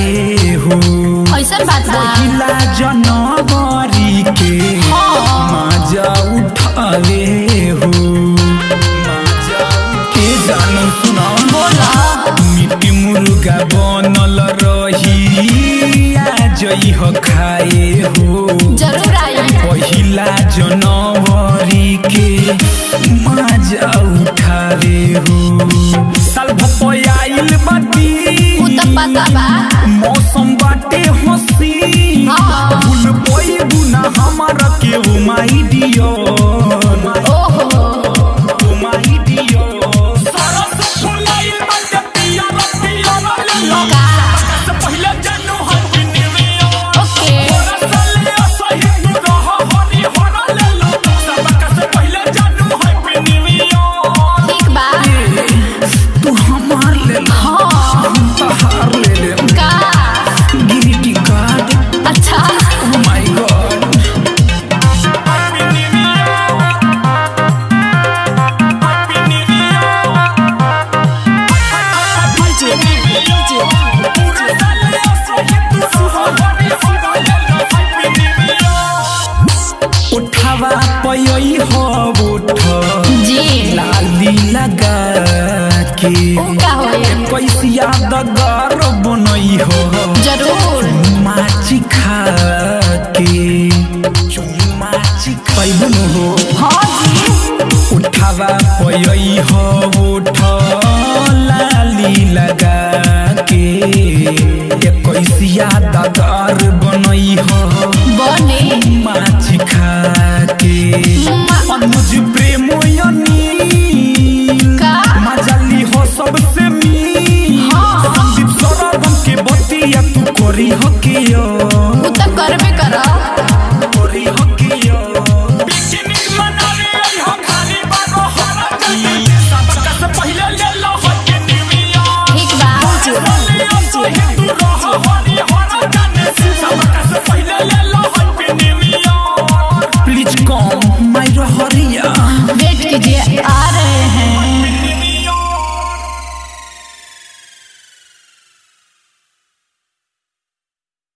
खाए हो ऐसा बात बा पहिला जनवरी के मजा उठावे हो मजा के जानो सुना बोला मिट्टी मुर्गा बनल रही जई हो खाए हो जरूर आई पहिला जनवरी के मजा उठावे हो साल भपयाइल बाटी उ त पता बा मौसम बाटे हंसी भूल कोई गुना हमारा के ओ माई डियर ओहो ओ माई डियर सरस फुलाइल बाटे पिया पिया ले से पहले जानू हैप्पी न्यू ईयर ओके साले सही तू रह हरी हरा ले लो सबका से पहले जानू हैप्पी न्यू ईयर ठीक बा तू हमार ले लो हम तहार ले ले का गिरिटी कार्ड अच्छा oh my god happy new year happy new year पूरे साले सही तू रह हरी हरा ले लो हैप्पी न्यू ईयर उठावा पयई हो उठ जी लाली लगा के उ का होए पैसिया दगर बनई हो जरूर माची खा के चुमाची पैबन हो हां जी उठावा पयई हो उठ लाली लगा के पैसिया दगर बनई हो बने माची खा के अनुज प्रेम का मजाली हो सबसे संदीप सौरभ के बतिया तू करी हो के उ त करबे